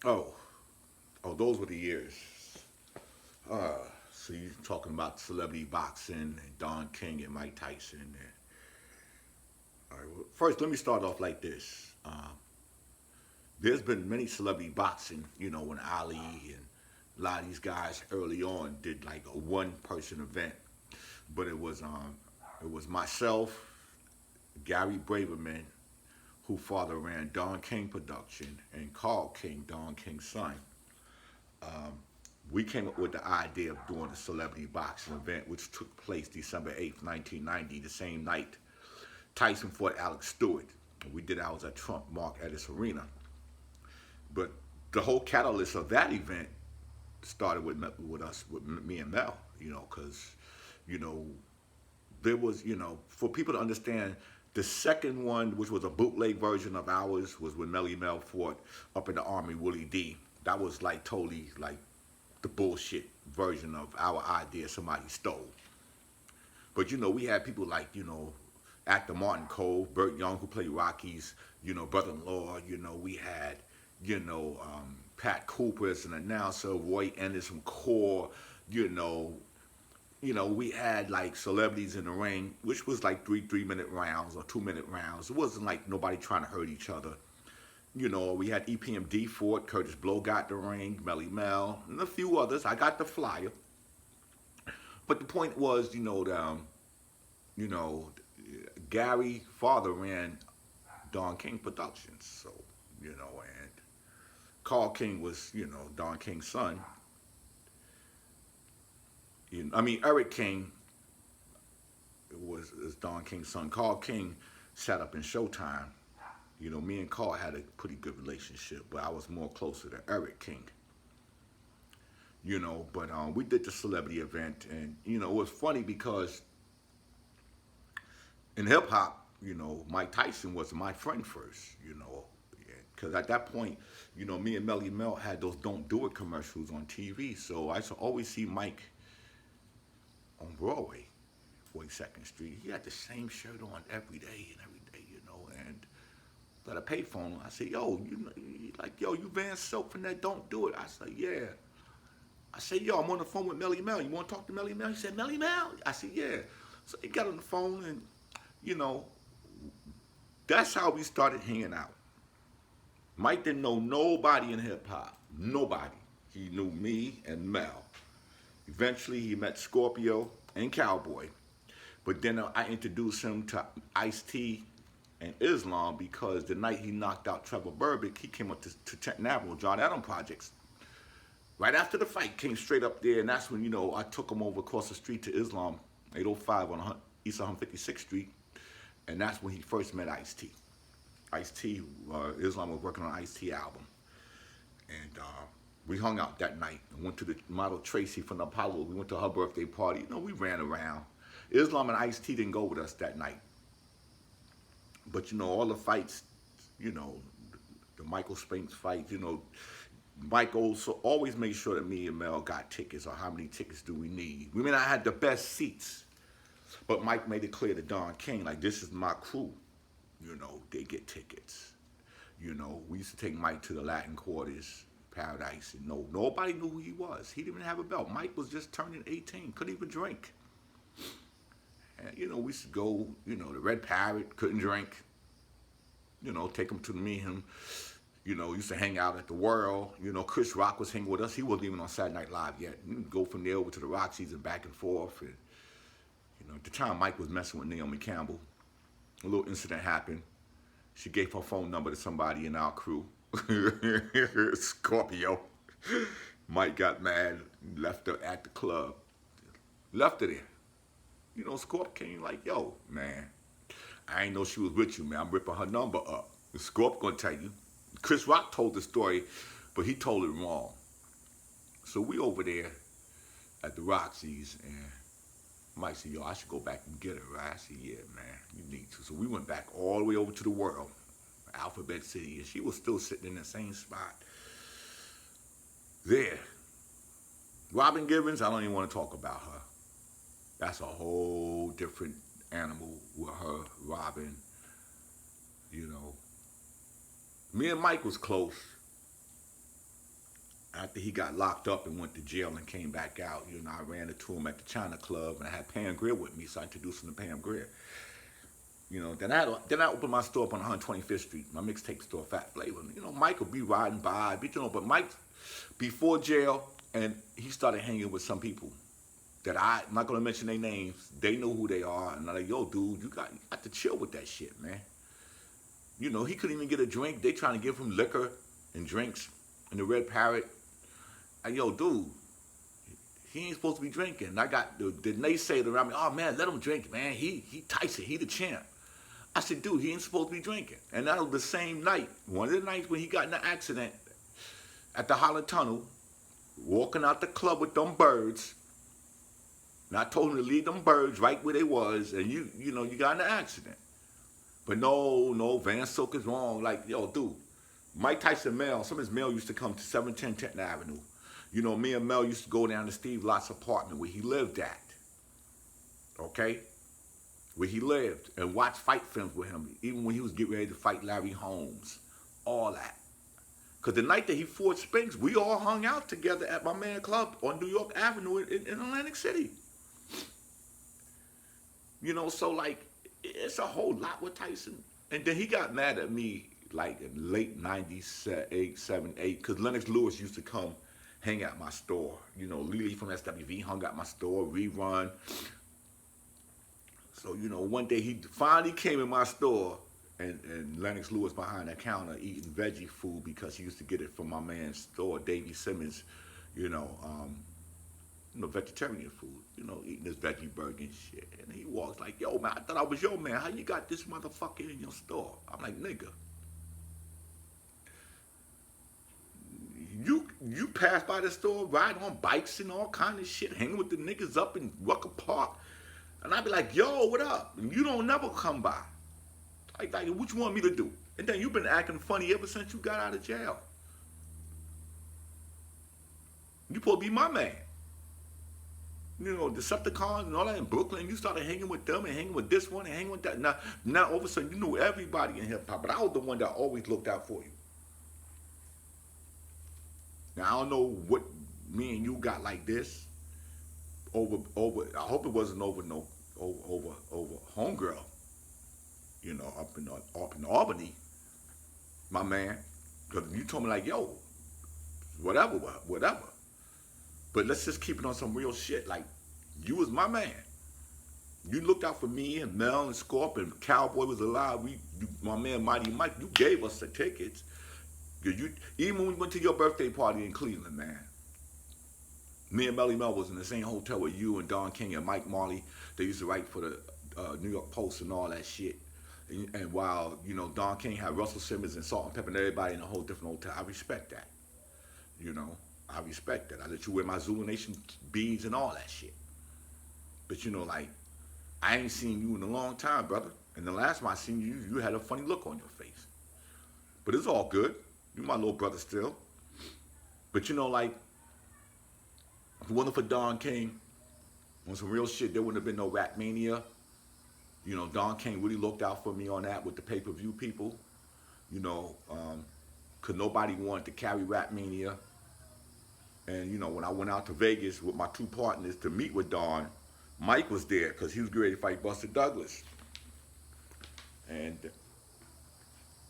Oh, oh, those were the years. Uh, so you're talking about celebrity boxing and Don King and Mike Tyson. And, all right, well, first, let me start off like this. There's been many celebrity boxing, when Ali and a lot of these guys early on did like a one-person event, but it was myself, Gary Braverman, who father ran Don King Production, and Carl King, Don King's son. We came up with the idea of doing a celebrity boxing event, which took place December 8th, 1990, the same night Tyson fought Alex Stewart. We did ours at Trump Mark Edis Arena. But the whole catalyst of that event started with us, with me and Mel, because, you know, there was, for people to understand, the second one, which was a bootleg version of ours, was when Melly Mel fought up in the Army Willie D. That was like totally like the bullshit version of our idea somebody stole. But we had people like, actor Martin Cole, Burt Young, who played ROXYS, brother-in-law. We had, Pat Cooper as an announcer, Roy Ennis from KOOL. You know, we had like celebrities in the ring, which was like three-minute rounds or 2-minute rounds. It wasn't like nobody trying to hurt each other. We had EPMD Ford, Curtis Blow got the ring, Melly Mel, and a few others. I got the flyer. But the point was, you know, Gary father ran Don King Productions, so and Carl King was Don King's son. Eric King is Don King's son. Carl King sat up in Showtime. Me and Carl had a pretty good relationship, but I was more closer to Eric King. But we did the celebrity event, and it was funny because in hip hop, Mike Tyson was my friend first, because at that point, me and Melly Mel had those "Don't Do It" commercials on TV, so I used to always see Mike on Broadway, 42nd Street. He had the same shirt on every day and every day, and at a payphone, I said, "Yo, you Vansilk from that Don't Do It." I said, "Yeah." I said, "Yo, I'm on the phone with Melly Mel. You want to talk to Melly Mel?" He said, "Melly Mel?" I said, "Yeah." So he got on the phone, and you know, that's how we started hanging out. Mike didn't know nobody in hip hop. Nobody. He knew me and Mel. Eventually, he met Scorpio and Cowboy. But then I introduced him to Ice-T and Islam because the night he knocked out Trevor Burbick, he came up to Trenton Avenue, John Adam Projects. Right after the fight, came straight up there, and that's when, I took him over across the street to Islam, 805 on East 156th Street, and that's when he first met Ice-T. Ice-T, Islam was working on Ice-T album. And we hung out that night and went to the model Tracy from Apollo. We went to her birthday party. We ran around. Islam and Ice-T didn't go with us that night. But, all the fights, the Michael Spinks fight, Mike also always made sure that me and Mel got tickets, or how many tickets do we need. We may not have the best seats, but Mike made it clear to Don King, like, this is my crew. They get tickets. We used to take Mike to the Latin Quarters, Paradise, and nobody knew who he was. He didn't even have a belt. Mike was just turning 18, couldn't even drink. And, we used to go, the Red Parrot, couldn't drink. Take him to me, him. Used to hang out at the World. Chris Rock was hanging with us. He wasn't even on Saturday Night Live yet. We'd go from there over to the ROXYS and back and forth. And, at the time, Mike was messing with Naomi Campbell. A little incident happened. She gave her phone number to somebody in our crew. Scorpio. Mike got mad, left her at the club. Left her there. Scorp came like, "Yo, man, I ain't know she was with you, man. I'm ripping her number up." Scorp gonna tell you. Chris Rock told the story, but he told it wrong. So we over there at the ROXYS, and Mike said, "Yo, I should go back and get her, right?" I said, "Yeah, man, you need to." So we went back all the way over to the World, Alphabet City, and she was still sitting in the same spot. There. Robin Givens, I don't even want to talk about her. That's a whole different animal with her, Robin. Me and Mike was close. After he got locked up and went to jail and came back out, you know, I ran into him at the China Club, and I had Pam Grier with me, so I introduced him to Pam Grier. You know, then I opened my store up on 125th Street, my mixtape store, Fat Flavor. You know, Mike would be riding by, but Mike, before jail, and he started hanging with some people that I'm not gonna mention their names. They know who they are, and I'm like, yo, dude, you got to chill with that shit, man. You know, he couldn't even get a drink. They trying to give him liquor and drinks in the Red Parrot. And yo, dude, he ain't supposed to be drinking. And I got the naysayer around me. Oh man, let him drink, man. He Tyson, he the champ. I said, dude, he ain't supposed to be drinking. And that was the same night, one of the nights when he got in an accident at the Holland Tunnel, walking out the club with them birds. And I told him to leave them birds right where they was, and you know, you got in an accident. But no, Vansilk is wrong. Like, yo, dude, Mike Tyson mail, some of his mail used to come to 710 10th Avenue. You know, me and Mel used to go down to Steve Lott's apartment where he lived at. Okay? Where he lived, and watch fight films with him, even when he was getting ready to fight Larry Holmes. All that. Because the night that he fought Spinks, we all hung out together at my man club on New York Avenue in Atlantic City. You know, so like, it's a whole lot with Tyson. And then he got mad at me like in late 98, 7, 8, because Lennox Lewis used to come hang at my store. You know, Lily from SWV hung at my store, Rerun. So, you know, one day he finally came in my store, and Lennox Lewis behind the counter eating veggie food because he used to get it from my man's store, Davey Simmons, you know, vegetarian food, you know, eating this veggie burger and shit. And he walks like, yo, man, I thought I was your man. How you got this motherfucker in your store? I'm like, nigga, you pass by the store, ride on bikes and all kind of shit, hanging with the niggas up in Rucker Park. And I'd be like, yo, what up? And you don't never come by. Like, what you want me to do? And then you've been acting funny ever since you got out of jail. You supposed to be my man. You know, Decepticons and all that in Brooklyn, you started hanging with them and hanging with this one and hanging with that. Now all of a sudden, you knew everybody in hip-hop, but I was the one that always looked out for you. Now, I don't know what me and you got like this over, I hope it wasn't over homegirl, you know, up in Albany, my man, because you told me like, yo, whatever. But let's just keep it on some real shit. Like, you was my man. You looked out for me and Mel and Scorp, and Cowboy was alive. My man Mighty Mike, you gave us the tickets. Even when we went to your birthday party in Cleveland, man. Me and Melly Mel was in the same hotel with you and Don King and Mike Marley. They used to write for the New York Post and all that shit. And while, you know, Don King had Russell Simmons and Salt and Pepper and everybody in a whole different hotel, I respect that. You know, I respect that. I let you wear my Zulu Nation beads and all that shit. But, you know, like, I ain't seen you in a long time, brother. And the last time I seen you, you had a funny look on your face. But it's all good. You my little brother still. But, you know, like, if it wasn't for Don King, on some real shit, there wouldn't have been no Rapmania. You know, Don King really looked out for me on that with the pay-per-view people. You know, because nobody wanted to carry Rapmania. And, you know, when I went out to Vegas with my two partners to meet with Don, Mike was there because he was ready to fight Buster Douglas. And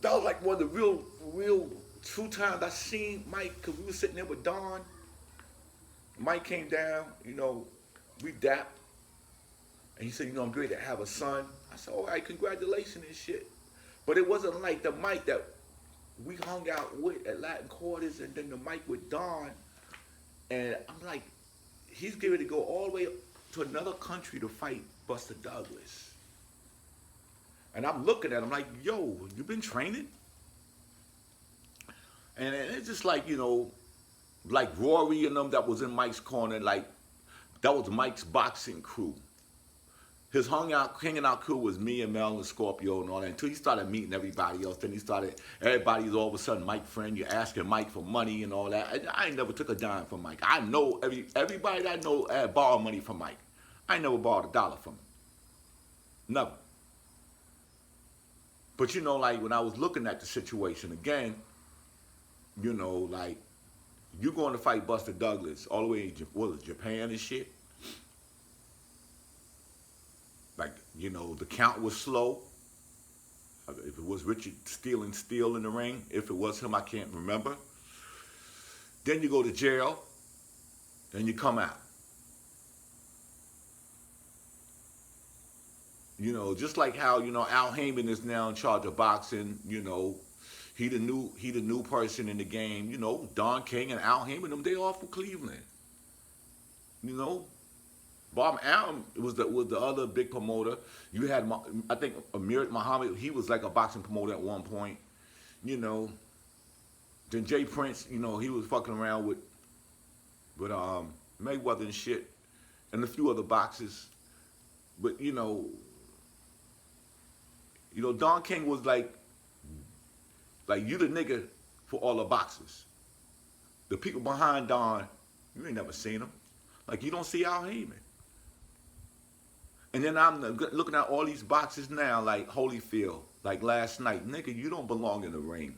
that was like one of the real true times I seen Mike, because we were sitting there with Don. Mike came down, you know, we dapped. And he said, you know, I'm great to have a son. I said, all right, congratulations and shit. But it wasn't like the Mike that we hung out with at Latin Quarters and then the Mike with Don. And I'm like, he's getting ready to go all the way to another country to fight Buster Douglas. And I'm looking at him like, yo, you been training? And it's just like, you know, like Rory and them that was in Mike's corner, like, that was Mike's boxing crew. His hanging out crew was me and Mel and Scorpio and all that, until he started meeting everybody else. Then everybody's all of a sudden Mike friend. You're asking Mike for money and all that. I ain't never took a dime from Mike. I know everybody that I know borrowed money from Mike. I ain't never borrowed $1 from him. Never. But, you know, like, when I was looking at the situation again, you know, like, You going to fight Buster Douglas all the way in Japan and shit. Like, you know, the count was slow. If it was Richard stealing steel in the ring, if it was him, I can't remember. Then you go to jail, then you come out. You know, just like how, you know, Al Heyman is now in charge of boxing, you know, he the new person in the game, you know, Don King and Al Heyman, they all from Cleveland. You know, Bob Arum was the other big promoter. You had, I think, Amir Muhammad, he was like a boxing promoter at one point. You know, then Jay Prince, you know, he was fucking around with Mayweather and shit, and a few other boxers. But you know, Don King was like you the nigga for all the boxers. The people behind Don, you ain't never seen them. Like you don't see Al Heyman. And then I'm looking at all these boxers now, like Holyfield, like last night. Nigga, you don't belong in the ring.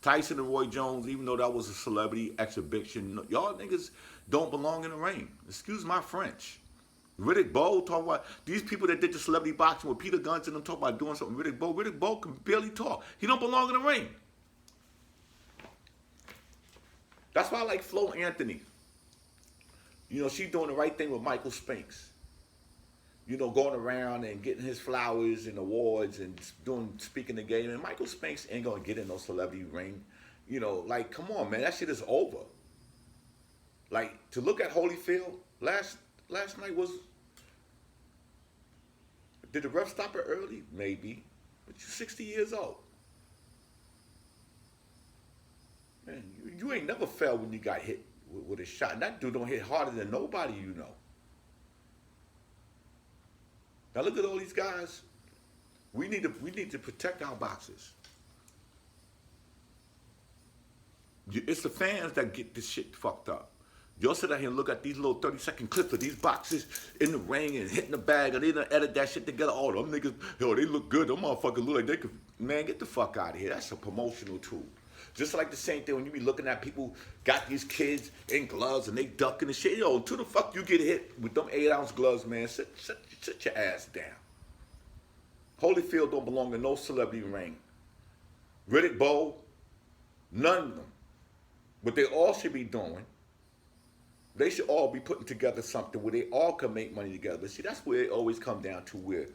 Tyson and Roy Jones, even though that was a celebrity exhibition, y'all niggas don't belong in the ring. Excuse my French. Riddick Bowe talking about these people that did the celebrity boxing with Peter Guns and them talking about doing something. Riddick Bowe can barely talk. He don't belong in the ring. That's why I like Flo Anthony. You know, she's doing the right thing with Michael Spinks. You know, going around and getting his flowers and awards and speaking the game. And Michael Spinks ain't gonna get in no celebrity ring. You know, like, come on, man, that shit is over. Like, to look at Holyfield last night was. Did the ref stop it early? Maybe. But you're 60 years old. Man, you ain't never fell when you got hit with a shot. And that dude don't hit harder than nobody you know. Now look at all these guys. We need to protect our boxers. It's the fans that get this shit fucked up. Y'all sit out here and look at these little 30-second clips of these boxers in the ring and hitting the bag, and they done edit that shit together. Oh, them niggas, yo, they look good. Them motherfuckers look like they could. Man, get the fuck out of here. That's a promotional tool. Just like the same thing when you be looking at people got these kids in gloves and they ducking and shit. Yo, until the fuck you get hit with them 8-ounce gloves, man, sit your ass down. Holyfield don't belong in no celebrity ring. Riddick Bowe, none of them. What they all should be doing, they should all be putting together something where they all can make money together. But see, that's where it always comes down to where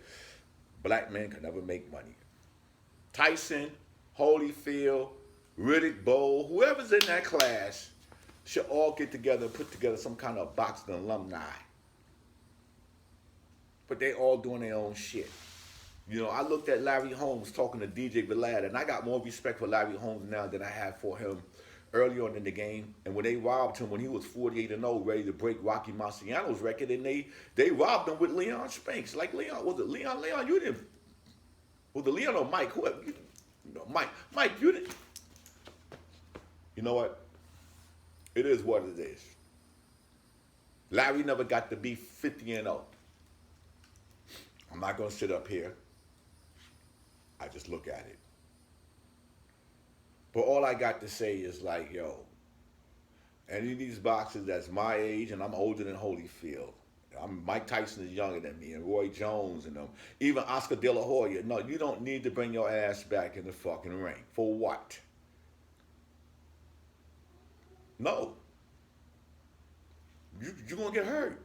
black men can never make money. Tyson, Holyfield, Riddick Bowe, whoever's in that class should all get together and put together some kind of boxing alumni. But they all doing their own shit. You know, I looked at Larry Holmes talking to DJ Vlad, and I got more respect for Larry Holmes now than I had for him early on in the game. And when they robbed him when he was 48-0, ready to break Rocky Marciano's record, and they robbed him with Leon Spinks. Like Leon, was it Leon? Leon, you didn't. Was it Leon or Mike? Whoever. Mike, you didn't. You know what? It is what it is. Larry never got to be 50-0. I'm not going to sit up here. I just look at it. But all I got to say is like, yo, any of these boxers that's my age, and I'm older than Holyfield. Mike Tyson is younger than me, and Roy Jones, and them. Even Oscar De La Hoya. No, you don't need to bring your ass back in the fucking ring. For what? No. You're going to get hurt.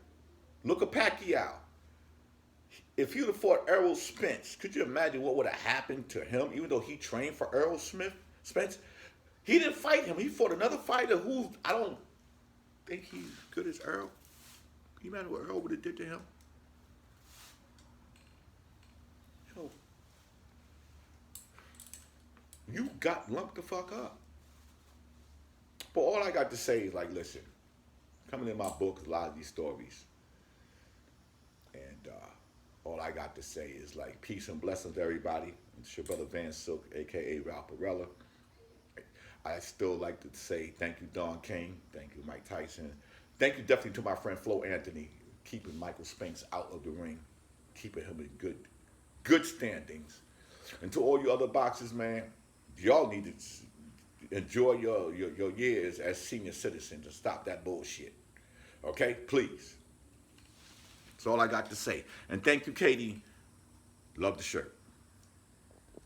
Look at Pacquiao. If he'd have fought Errol Spence, could you imagine what would have happened to him, even though he trained for Errol Spence? He didn't fight him. He fought another fighter who I don't think he's good as Errol. Can you imagine what Errol would have did to him? Yo, you got lumped the fuck up. But all I got to say is like, listen, coming in my book, a lot of these stories. And all I got to say is like, peace and blessings to everybody. It's your brother Vansilk, a.k.a. Rapmania. I still like to say thank you, Don King. Thank you, Mike Tyson. Thank you definitely to my friend Flo Anthony, keeping Michael Spinks out of the ring, keeping him in good standings. And to all you other boxers, man, y'all need to, enjoy your years as senior citizens and stop that bullshit. Okay? Please. That's all I got to say. And thank you, Katie. Love the shirt.